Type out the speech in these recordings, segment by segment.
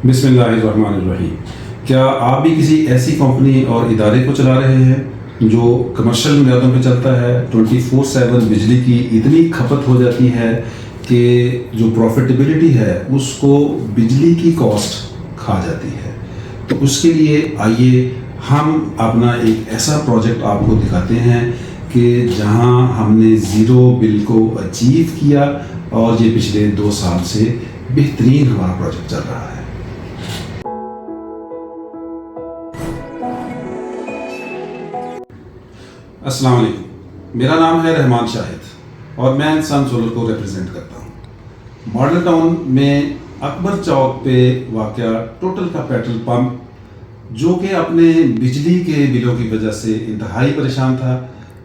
बिस्मिल्लाहिर्रहमानिर्रहीम। क्या आप भी किसी ऐसी कंपनी और इदारे को चला रहे हैं जो कमर्शियल बुनियादों पे चलता है, 24/7 बिजली की इतनी खपत हो जाती है कि जो प्रॉफिटेबिलिटी है उसको बिजली की कॉस्ट खा जाती है? तो उसके लिए आइए हम अपना एक ऐसा प्रोजेक्ट आपको दिखाते हैं कि जहां हमने ज़ीरो बिल को अचीव किया और ये पिछले 2 साल से बेहतरीन हमारा प्रोजेक्ट चल रहा है। अस्सलाम वालेकुम, मेरा नाम है रहमान शाहिद और मैं सन सोलर को रिप्रेजेंट करता हूँ। मॉडल टाउन में अकबर चौक पे वाक़या टोटल का पेट्रोल पंप, जो कि अपने बिजली के बिलों की वजह से इंतहाई परेशान था।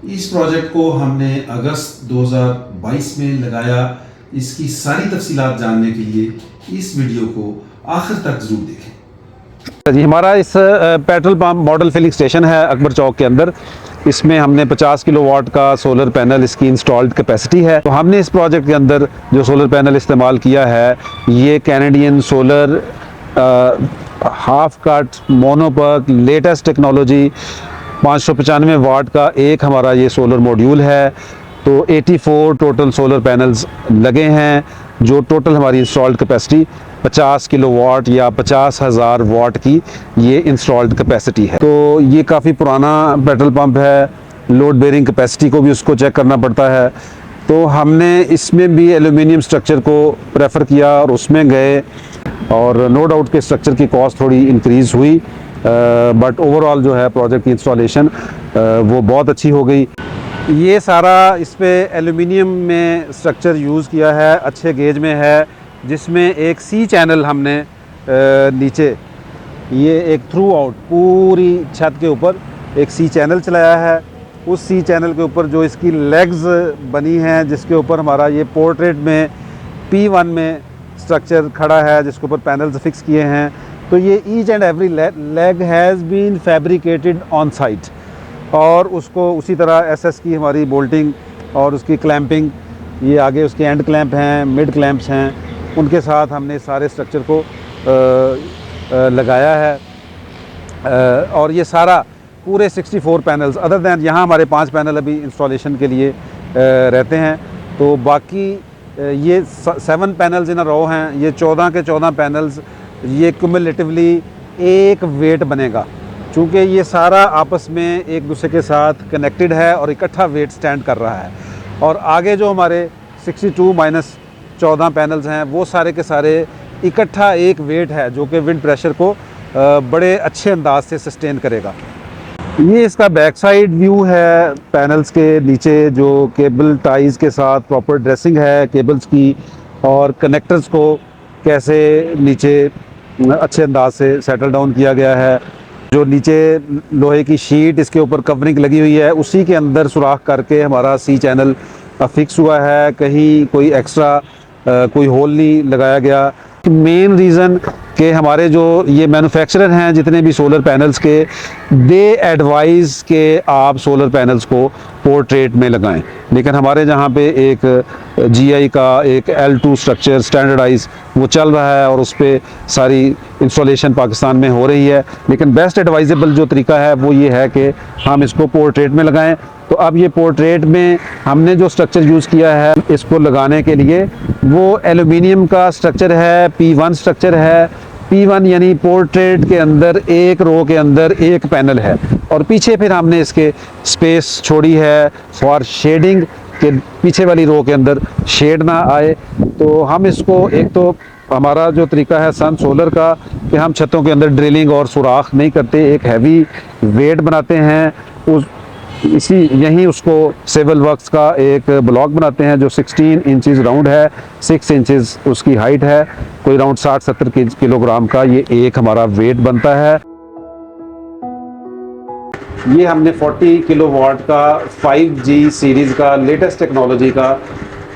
इस प्रोजेक्ट को हमने अगस्त 2022 में लगाया। इसकी सारी तफसीलात जानने के लिए इस वीडियो को आखिर तक ज़रूर देखें। जी, हमारा इस petrol pump model filling station है अकबर चौक के अंदर। इसमें हमने 50 किलोवाट का सोलर पैनल, इसकी इंस्टॉल्ड कैपेसिटी है। तो हमने इस प्रोजेक्ट के अंदर जो सोलर पैनल इस्तेमाल किया है, ये Canadian solar half cut mono PERC latest technology 595 वाट का एक हमारा ये सोलर मॉड्यूल है। तो 84 टोटल सोलर पैनल्स लगे हैं, जो टोटल हमारी इंस्टॉल्ड कैपेसिटी 50 किलोवाट या 50,000 वाट की ये इंस्टॉल्ड कैपेसिटी है। तो ये काफ़ी पुराना पेट्रोल पंप है, लोड बेयरिंग कैपेसिटी को भी उसको चेक करना पड़ता है। तो हमने इसमें भी एल्यूमिनियम स्ट्रक्चर को प्रेफर किया और उसमें गए, और नो डाउट के स्ट्रक्चर की कॉस्ट थोड़ी इंक्रीज़ हुई, बट ओवरऑल जो है प्रोजेक्ट की इंस्टॉलेशन वो बहुत अच्छी हो गई। ये सारा इस पे एल्यूमिनियम में स्ट्रक्चर यूज़ किया है, अच्छे गेज में है, जिसमें एक सी चैनल हमने नीचे ये एक थ्रू आउट पूरी छत के ऊपर एक सी चैनल चलाया है। उस सी चैनल के ऊपर जो इसकी लेग्स बनी हैं, जिसके ऊपर हमारा ये पोर्ट्रेट में P1 में स्ट्रक्चर खड़ा है, जिसके ऊपर पैनल्स फिक्स किए हैं। तो ये each and every leg has been fabricated on site, और उसको उसी तरह SS की हमारी बोल्टिंग और उसकी क्लैंपिंग, ये आगे उसके एंड क्लैंप हैं, मिड क्लैंप्स हैं, उनके साथ हमने सारे स्ट्रक्चर को लगाया है। और ये सारा पूरे 64 पैनल्स, अदर दैन यहाँ हमारे 5 पैनल अभी इंस्टॉलेशन के लिए रहते हैं। तो बाकी ये 7 पैनल्स इन अ रो हैं। ये 14 के 14 पैनल्स, ये क्यूमुलेटिवली एक वेट बनेगा, चूँकि ये सारा आपस में एक दूसरे के साथ कनेक्टेड है और इकट्ठा वेट स्टैंड कर रहा है। और आगे जो हमारे 62 - 14 पैनल्स हैं, वो सारे के सारे इकट्ठा एक वेट है, जो कि विंड प्रेशर को बड़े अच्छे अंदाज से सस्टेन करेगा। ये इसका बैक साइड व्यू है पैनल्स के नीचे, जो केबल टाइज के साथ प्रॉपर ड्रेसिंग है केबल्स की, और कनेक्टर्स को कैसे नीचे अच्छे अंदाज से सेटल डाउन किया गया है। जो नीचे लोहे की शीट, इसके ऊपर कवरिंग लगी हुई है, उसी के अंदर सुराख करके हमारा सी चैनल फिक्स हुआ है। कहीं कोई एक्स्ट्रा कोई होल नहीं लगाया गया। मेन रीज़न कि हमारे जो ये मैन्युफैक्चरर हैं जितने भी सोलर पैनल्स के, दे एडवाइज़ के आप सोलर पैनल्स को पोर्ट्रेट में लगाएं, लेकिन हमारे जहाँ पे एक GI का एक L2 स्ट्रक्चर स्टैंडर्डाइज वो चल रहा है, और उस पर सारी इंस्टॉलेशन पाकिस्तान में हो रही है। लेकिन बेस्ट एडवाइजेबल जो तरीका है वो ये है कि हम इसको पोर्ट्रेट में लगाएं। तो अब ये पोर्ट्रेट में हमने जो स्ट्रक्चर यूज़ किया है इसको लगाने के लिए, वो एल्यूमिनियम का स्ट्रक्चर है, P1 स्ट्रक्चर है। P1 यानी पोर्ट्रेट के अंदर एक रो के अंदर एक पैनल है, और पीछे फिर हमने इसके स्पेस छोड़ी है फॉर शेडिंग, के पीछे वाली रो के अंदर शेड ना आए। तो हम इसको, एक तो हमारा जो तरीका है सन सोलर का कि हम छतों के अंदर ड्रिलिंग और सुराख नहीं करते, एक हैवी वेट बनाते हैं, उस यहीं उसको सिविल वर्क्स का एक ब्लॉक बनाते हैं जो 16 इंचेस राउंड है, 6 इंचेस उसकी हाइट है, कोई राउंड 60-70 किलोग्राम का ये एक हमारा वेट बनता है। ये हमने 40 किलोवाट का 5G सीरीज़ का लेटेस्ट टेक्नोलॉजी का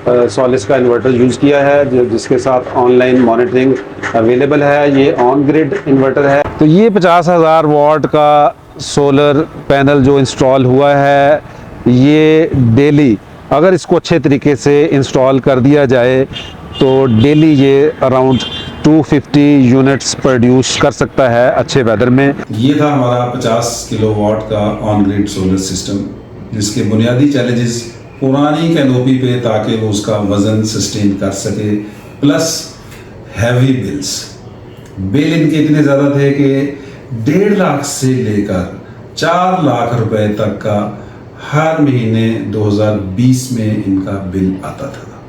सॉलिस का इन्वर्टर यूज़ किया है, जिसके साथ ऑनलाइन मॉनिटरिंग अवेलेबल है। ये ऑन ग्रिड इन्वर्टर है। तो ये 50,000 वाट का सोलर पैनल जो इंस्टॉल हुआ है, ये डेली अगर इसको अच्छे तरीके से इंस्टॉल कर दिया जाए तो डेली ये अराउंड 250 यूनिट्स प्रोड्यूस कर सकता है अच्छे वेदर में। ये था हमारा 50 किलोवाट का ऑन ग्रिड सोलर सिस्टम, जिसके बुनियादी चैलेंजेस पुरानी कैनोपी पे ताकि वो उसका वज़न सस्टेन कर सके, प्लस हैवी बिल इनके इतने ज़्यादा थे कि 1.5 लाख से लेकर 4 लाख रुपए तक का हर महीने 2020 में इनका बिल आता था।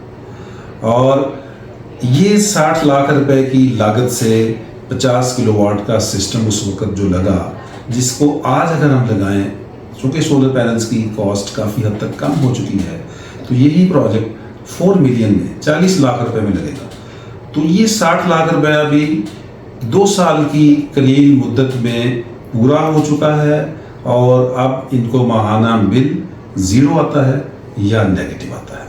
और ये 60 लाख रुपए की लागत से 50 किलोवाट का सिस्टम उस वक्त जो लगा, जिसको आज अगर हम लगाएं, चूँकि सोलर पैनल्स की कॉस्ट काफ़ी हद तक कम हो चुकी है, तो यही प्रोजेक्ट 4 मिलियन में 40 लाख रुपए में लगेगा। तो ये 60 लाख रुपया भी 2 साल की कलील मुद्दत में पूरा हो चुका है और अब इनको माहाना बिल 0 आता है या नेगेटिव आता है।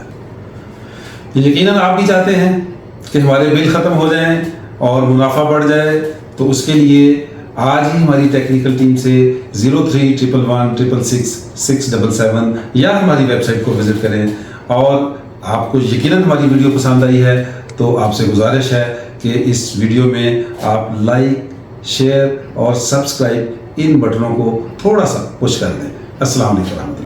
यकीनन आप भी चाहते हैं कि हमारे बिल ख़त्म हो जाएं और मुनाफा बढ़ जाए, तो उसके लिए आज ही हमारी टेक्निकल टीम से 0311166677 या हमारी वेबसाइट को विज़िट करें। और आपको यकीनन हमारी वीडियो पसंद आई है तो आपसे गुजारिश है कि इस वीडियो में आप लाइक, शेयर और सब्सक्राइब इन बटनों को थोड़ा सा पुश कर दें। अस्सलाम वालेकुम।